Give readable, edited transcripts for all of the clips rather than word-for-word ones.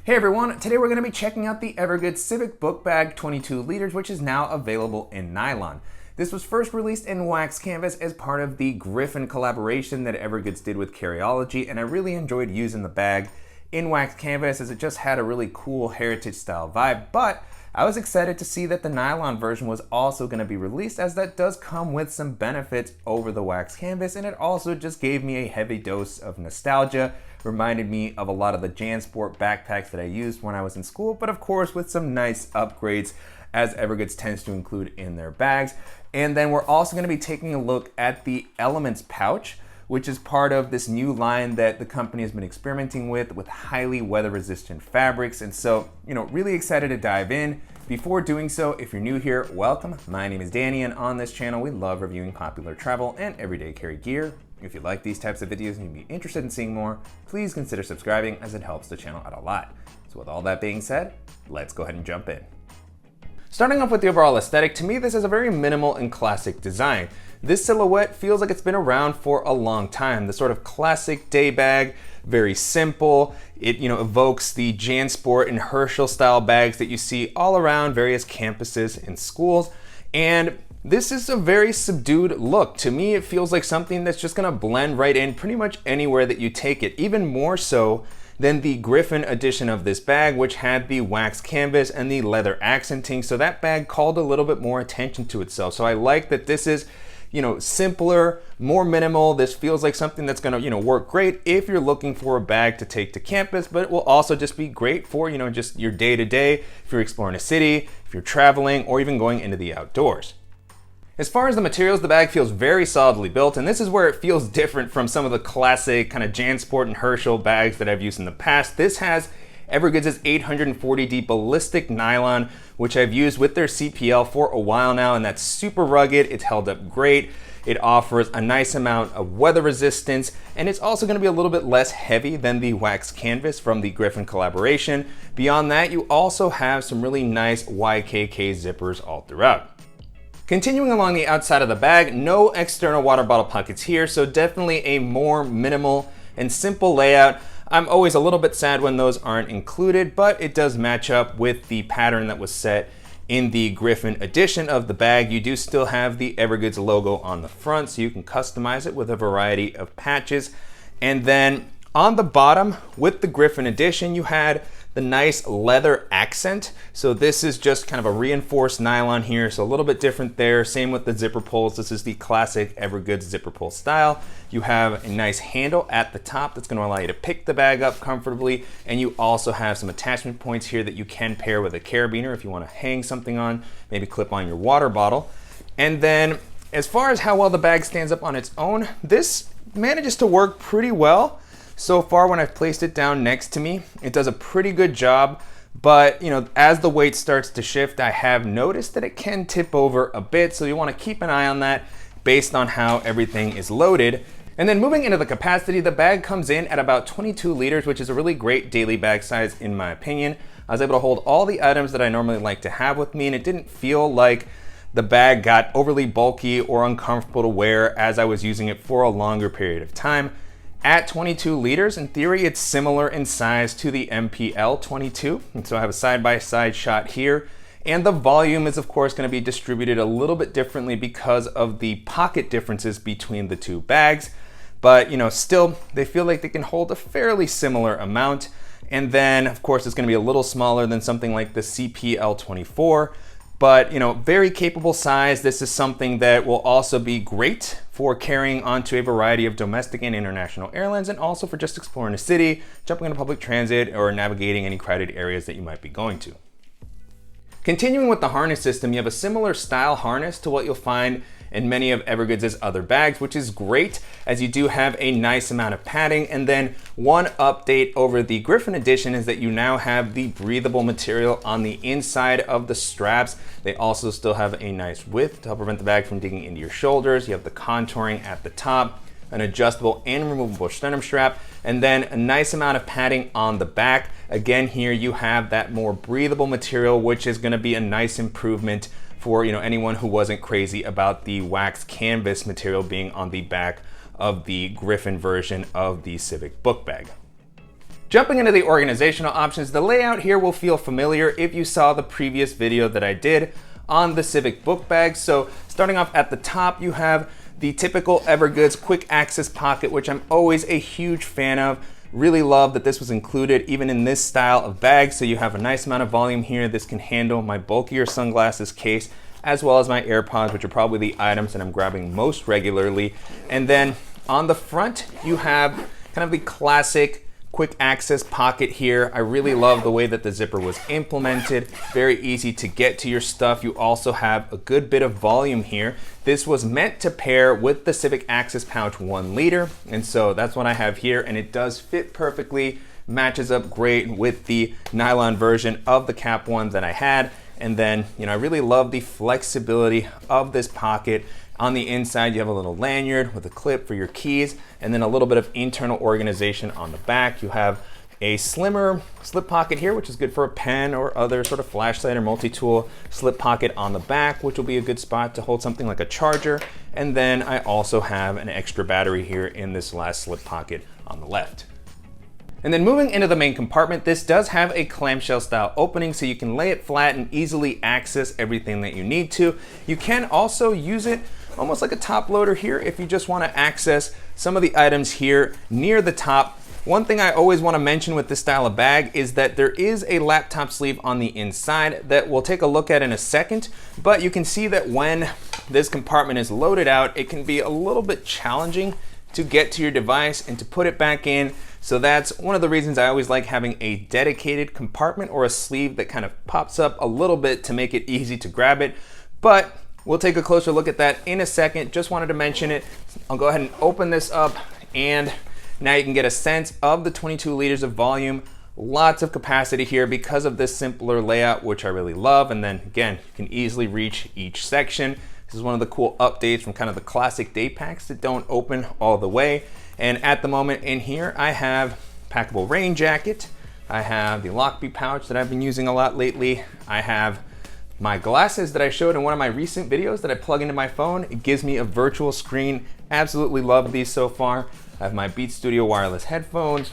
Hey everyone, today we're going to be checking out the Evergoods Civic Bookbag 22 liters, which is now available in nylon. This was first released in wax canvas as part of the Griffin collaboration that Evergoods did with Carryology, and I really enjoyed using the bag in wax canvas as it just had a really cool heritage style vibe, but I was excited to see that the nylon version was also going to be released, as that does come with some benefits over the wax canvas, and it also just gave me a heavy dose of nostalgia. Reminded me of a lot of the Jansport backpacks that I used when I was in school, but of course with some nice upgrades as Evergoods tends to include in their bags. And then we're also going to be taking a look at the Elements pouch, which is part of this new line that the company has been experimenting with highly weather resistant fabrics. And so, really excited to dive in. Before doing so, if you're new here, welcome. My name is Danny, and on this channel, we love reviewing popular travel and everyday carry gear. If you like these types of videos and you'd be interested in seeing more, please consider subscribing, as it helps the channel out a lot. So with all that being said, let's go ahead and jump in. Starting off with the overall aesthetic, to me this is a very minimal and classic design. This silhouette feels like it's been around for a long time. The sort of classic day bag, very simple. It evokes the Jansport and Herschel style bags that you see all around various campuses and schools. And this is a very subdued look. To me, it feels like something that's just gonna blend right in pretty much anywhere that you take it, even more so than the Griffin edition of this bag, which had the wax canvas and the leather accenting. So that bag called a little bit more attention to itself. So I like that this is, simpler, more minimal. This feels like something that's gonna, work great if you're looking for a bag to take to campus, but it will also just be great for, just your day-to-day, if you're exploring a city, if you're traveling, or even going into the outdoors. As far as the materials, the bag feels very solidly built, and this is where it feels different from some of the classic kind of Jansport and Herschel bags that I've used in the past. This has Evergoods' 840D ballistic nylon, which I've used with their CPL for a while now, and that's super rugged. It's held up great. It offers a nice amount of weather resistance, and it's also gonna be a little bit less heavy than the wax canvas from the Griffin collaboration. Beyond that, you also have some really nice YKK zippers all throughout. Continuing along the outside of the bag, no external water bottle pockets here, so definitely a more minimal and simple layout. I'm always a little bit sad when those aren't included, but it does match up with the pattern that was set in the Griffin edition of the bag. You do still have the Evergoods logo on the front, so you can customize it with a variety of patches. And then on the bottom, with the Griffin edition, you had the nice leather accent. So this is just kind of a reinforced nylon here, so a little bit different there. Same with the zipper pulls. This is the classic Evergoods zipper pull style. You have a nice handle at the top that's going to allow you to pick the bag up comfortably, and you also have some attachment points here that you can pair with a carabiner if you want to hang something on, maybe clip on your water bottle. And then as far as how well the bag stands up on its own, this manages to work pretty well. So far, when I've placed it down next to me, it does a pretty good job, but as the weight starts to shift, I have noticed that it can tip over a bit, so you want to keep an eye on that based on how everything is loaded. And then moving into the capacity, the bag comes in at about 22 liters, which is a really great daily bag size in my opinion. I was able to hold all the items that I normally like to have with me, and it didn't feel like the bag got overly bulky or uncomfortable to wear as I was using it for a longer period of time. At 22 liters, in theory, it's similar in size to the MPL 22. And so I have a side-by-side shot here. And the volume is, of course, going to be distributed a little bit differently because of the pocket differences between the two bags. But, still, they feel like they can hold a fairly similar amount. And then, of course, it's going to be a little smaller than something like the CPL 24. But, very capable size. This is something that will also be great for carrying onto a variety of domestic and international airlines, and also for just exploring a city, jumping into public transit, or navigating any crowded areas that you might be going to. Continuing with the harness system, you have a similar style harness to what you'll find in many of Evergoods' other bags, which is great as you do have a nice amount of padding. And then one update over the Griffin edition is that you now have the breathable material on the inside of the straps. They also still have a nice width to help prevent the bag from digging into your shoulders. You have the contouring at the top, an adjustable and removable sternum strap, and then a nice amount of padding on the back. Again, here you have that more breathable material, which is going to be a nice improvement for anyone who wasn't crazy about the wax canvas material being on the back of the Griffin version of the Civic Bookbag. Jumping into the organizational options, the layout here will feel familiar if you saw the previous video that I did on the Civic Bookbag. So starting off at the top, you have the typical Evergoods quick access pocket, which I'm always a huge fan of. Really love that this was included even in this style of bag. So you have a nice amount of volume here. This can handle my bulkier sunglasses case, as well as my AirPods, which are probably the items that I'm grabbing most regularly. And then on the front, you have kind of the classic quick access pocket here. I really love the way that the zipper was implemented. Very easy to get to your stuff. You also have a good bit of volume here. This was meant to pair with the Civic Access Pouch 1 liter. And so that's what I have here. And it does fit perfectly, matches up great with the nylon version of the Cap 1 that I had. And then, I really love the flexibility of this pocket. On the inside, you have a little lanyard with a clip for your keys, and then a little bit of internal organization on the back. You have a slimmer slip pocket here, which is good for a pen or other sort of flashlight or multi-tool slip pocket on the back, which will be a good spot to hold something like a charger. And then I also have an extra battery here in this last slip pocket on the left. And then moving into the main compartment, this does have a clamshell style opening, so you can lay it flat and easily access everything that you need to. You can also use it almost like a top loader here if you just want to access some of the items here near the top. One thing I always want to mention with this style of bag is that there is a laptop sleeve on the inside that we'll take a look at in a second, but you can see that when this compartment is loaded out, it can be a little bit challenging to get to your device and to put it back in. So that's one of the reasons I always like having a dedicated compartment or a sleeve that kind of pops up a little bit to make it easy to grab it. But we'll take a closer look at that in a second. Just wanted to mention it. I'll go ahead and open this up, and now you can get a sense of the 22 liters of volume. Lots of capacity here because of this simpler layout, which I really love. And then again, you can easily reach each section. This is one of the cool updates from kind of the classic day packs that don't open all the way. And at the moment in here, I have packable rain jacket. I have the Lockbee pouch that I've been using a lot lately. I have my glasses that I showed in one of my recent videos that I plug into my phone. It gives me a virtual screen. Absolutely love these so far. I have my Beats Studio wireless headphones.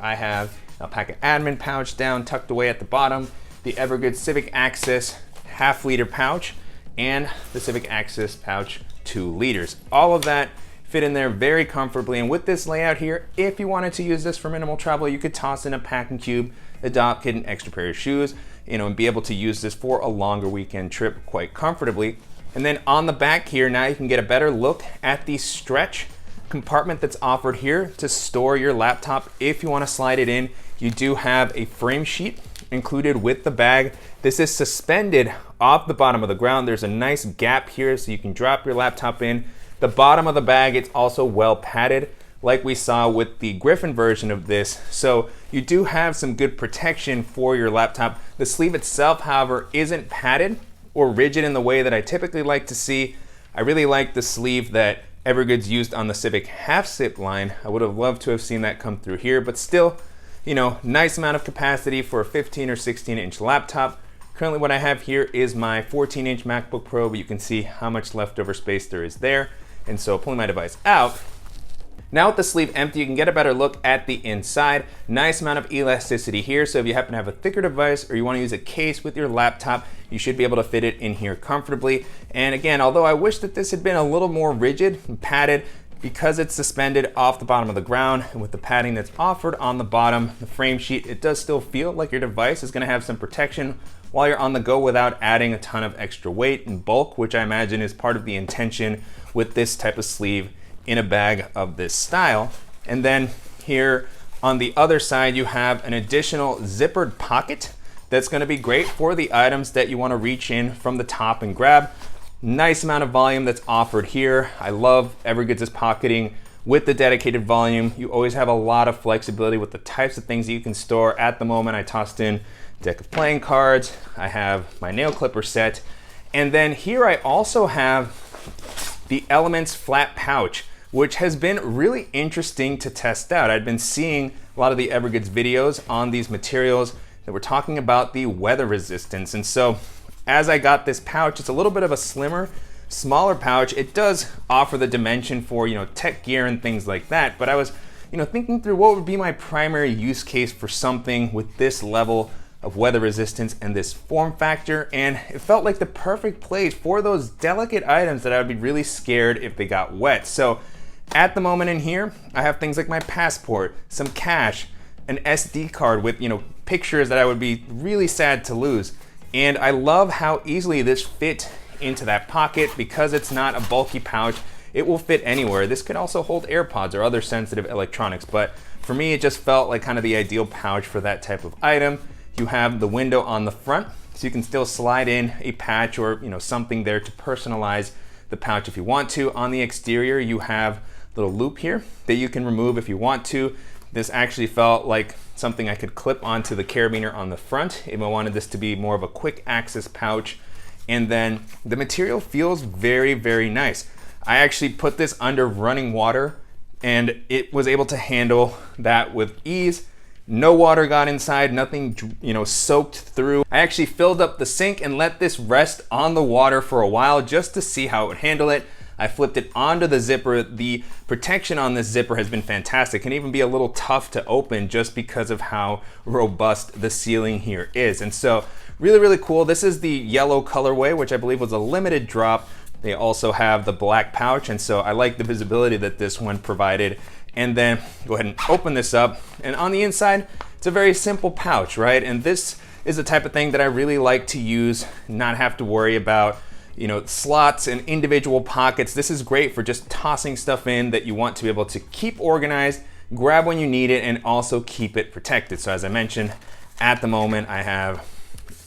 I have a packet admin pouch down tucked away at the bottom, the Evergoods Civic Access half-liter pouch, and the Civic Access pouch 2 liters. All of that fit in there very comfortably. And with this layout here, if you wanted to use this for minimal travel, you could toss in a packing cube, a dock kit, an extra pair of shoes, and be able to use this for a longer weekend trip quite comfortably. And then on the back here, now you can get a better look at the stretch compartment that's offered here to store your laptop. If you want to slide it in, you do have a frame sheet included with the bag. This is suspended off the bottom of the ground. There's a nice gap here so you can drop your laptop in. The bottom of the bag, it's also well padded like we saw with the Griffin version of this. So you do have some good protection for your laptop. The sleeve itself, however, isn't padded or rigid in the way that I typically like to see. I really like the sleeve that Evergoods used on the Civic half zip line. I would have loved to have seen that come through here, but still, nice amount of capacity for a 15 or 16 inch laptop. Currently what I have here is my 14 inch MacBook Pro, but you can see how much leftover space there is there. And so pulling my device out, now with the sleeve empty, you can get a better look at the inside. Nice amount of elasticity here. So if you happen to have a thicker device or you want to use a case with your laptop, you should be able to fit it in here comfortably. And again, although I wish that this had been a little more rigid and padded, because it's suspended off the bottom of the ground and with the padding that's offered on the bottom, the frame sheet, it does still feel like your device is going to have some protection while you're on the go without adding a ton of extra weight and bulk, which I imagine is part of the intention with this type of sleeve in a bag of this style. And then here on the other side, you have an additional zippered pocket that's going to be great for the items that you want to reach in from the top and grab. Nice amount of volume that's offered here. I love Evergoods' pocketing with the dedicated volume. You always have a lot of flexibility with the types of things that you can store. At the moment, I tossed in a deck of playing cards. I have my nail clipper set. And then here I also have the Elements flat pouch, which has been really interesting to test out. I'd been seeing a lot of the Evergoods videos on these materials that were talking about the weather resistance. And so as I got this pouch, it's a little bit of a slimmer, smaller pouch. It does offer the dimension for, tech gear and things like that. But I was thinking through what would be my primary use case for something with this level of weather resistance and this form factor, and it felt like the perfect place for those delicate items that I would be really scared if they got wet. So at the moment in here, I have things like my passport, some cash, an SD card with pictures that I would be really sad to lose. And I love how easily this fit into that pocket. Because it's not a bulky pouch, it will fit anywhere. This could also hold AirPods or other sensitive electronics, but for me it just felt like kind of the ideal pouch for that type of item. You have the window on the front, so you can still slide in a patch or something there to personalize the pouch if you want to. On the exterior, you have a little loop here that you can remove if you want to. This actually felt like something I could clip onto the carabiner on the front if I wanted this to be more of a quick access pouch. And then the material feels very, very nice. I actually put this under running water and it was able to handle that with ease. No water got inside, nothing soaked through. I actually filled up the sink and let this rest on the water for a while just to see how it would handle it. I flipped it onto the zipper. The protection on this zipper has been fantastic. It can even be a little tough to open just because of how robust the sealing here is. And so really, really cool. This is the yellow colorway, which I believe was a limited drop. They also have the black pouch, and so I like the visibility that this one provided. And then go ahead and open this up, and on the inside, it's a very simple pouch, right? And this is the type of thing that I really like to use, not have to worry about slots and individual pockets. This is great for just tossing stuff in that you want to be able to keep organized, grab when you need it, and also keep it protected. So as I mentioned, at the moment I have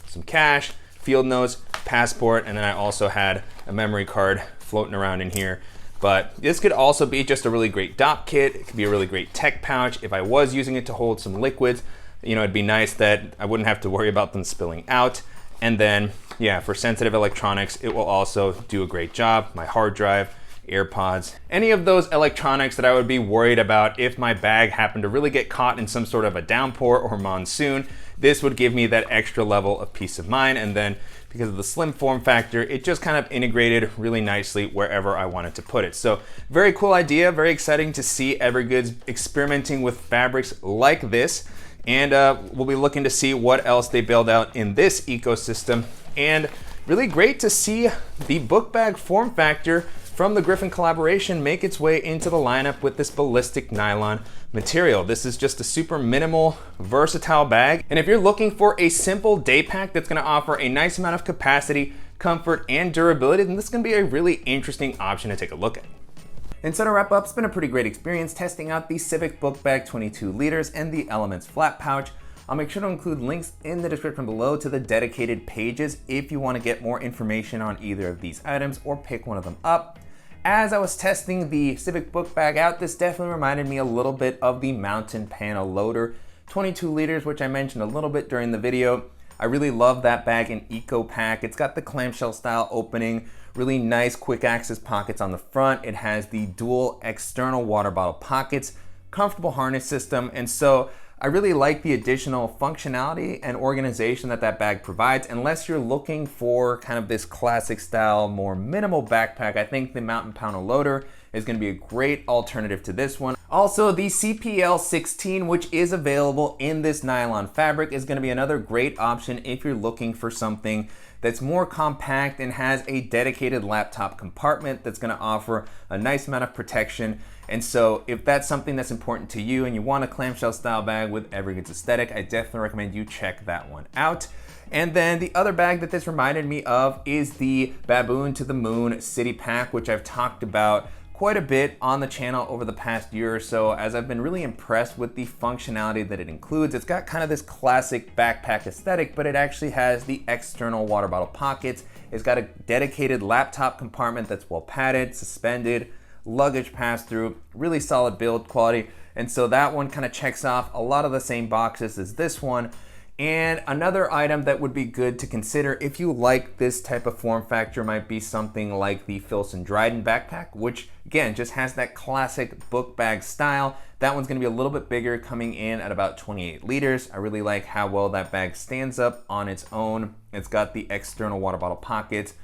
some cash, field notes, passport, and then I also had a memory card floating around in here. But this could also be just a really great dock kit. It could be a really great tech pouch. If I was using it to hold some liquids, it'd be nice that I wouldn't have to worry about them spilling out. And then, yeah, for sensitive electronics, it will also do a great job. My hard drive, AirPods, any of those electronics that I would be worried about if my bag happened to really get caught in some sort of a downpour or monsoon, this would give me that extra level of peace of mind. And then because of the slim form factor, it just kind of integrated really nicely wherever I wanted to put it. So very cool idea, very exciting to see Evergoods experimenting with fabrics like this. And we'll be looking to see what else they build out in this ecosystem. And really great to see the book bag form factor from the Griffin collaboration make its way into the lineup with this ballistic nylon material. This is just a super minimal, versatile bag. And if you're looking for a simple day pack that's gonna offer a nice amount of capacity, comfort, and durability, then this is gonna be a really interesting option to take a look at. And so to wrap up, it's been a pretty great experience testing out the Civic Bookbag 22 liters and the Elements flat pouch. I'll make sure to include links in the description below to the dedicated pages if you want to get more information on either of these items or pick one of them up. As I was testing the Civic Bookbag out, this definitely reminded me a little bit of the Mountain Panel Loader 22 liters, which I mentioned a little bit during the video. I really love that bag in Eco Pack. It's got the clamshell style opening, really nice quick access pockets on the front. It has the dual external water bottle pockets, comfortable harness system, and so I really like the additional functionality and organization that that bag provides. Unless you're looking for kind of this classic style, more minimal backpack, I think the Mountain Panel Loader is gonna be a great alternative to this one. Also, the CPL16, which is available in this nylon fabric, is gonna be another great option if you're looking for something that's more compact and has a dedicated laptop compartment that's gonna offer a nice amount of protection. And so if that's something that's important to you and you want a clamshell style bag with Evergoods aesthetic, I definitely recommend you check that one out. And then the other bag that this reminded me of is the Baboon to the Moon City Pack, which I've talked about quite a bit on the channel over the past year or so, as I've been really impressed with the functionality that it includes. It's got kind of this classic backpack aesthetic, but it actually has the external water bottle pockets. It's got a dedicated laptop compartment that's well padded, suspended, luggage pass-through, really solid build quality. And so that one kind of checks off a lot of the same boxes as this one. And another item that would be good to consider if you like this type of form factor might be something like the Filson Dryden backpack, which again just has that classic book bag style. That one's gonna be a little bit bigger, coming in at about 28 liters. I really like how well that bag stands up on its own. It's got the external water bottle pockets,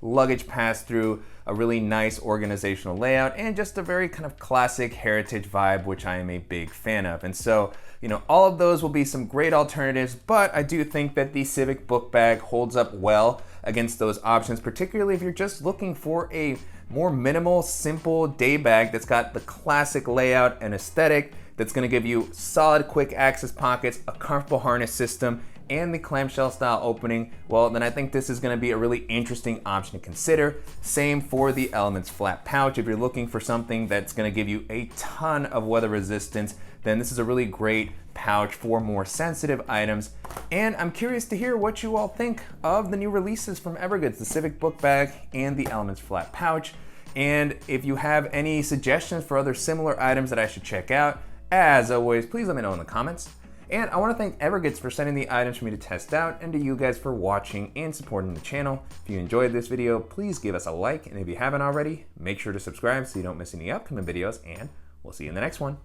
luggage pass-through, a really nice organizational layout, and just a very kind of classic heritage vibe, which I am a big fan of. And so, you know, all of those will be some great alternatives, but I do think that the Civic Bookbag holds up well against those options, particularly if you're just looking for a more minimal, simple day bag that's got the classic layout and aesthetic, that's gonna give you solid quick access pockets, a comfortable harness system, and the clamshell style opening. Well, then I think this is gonna be a really interesting option to consider. Same for the Elements flat pouch. If you're looking for something that's gonna give you a ton of weather resistance, then this is a really great pouch for more sensitive items. And I'm curious to hear what you all think of the new releases from Evergoods, the Civic Bookbag and the Elements flat pouch. And if you have any suggestions for other similar items that I should check out, as always, please let me know in the comments. And I want to thank Evergoods for sending the items for me to test out, and to you guys for watching and supporting the channel. If you enjoyed this video, please give us a like, and if you haven't already, make sure to subscribe so you don't miss any upcoming videos, and we'll see you in the next one.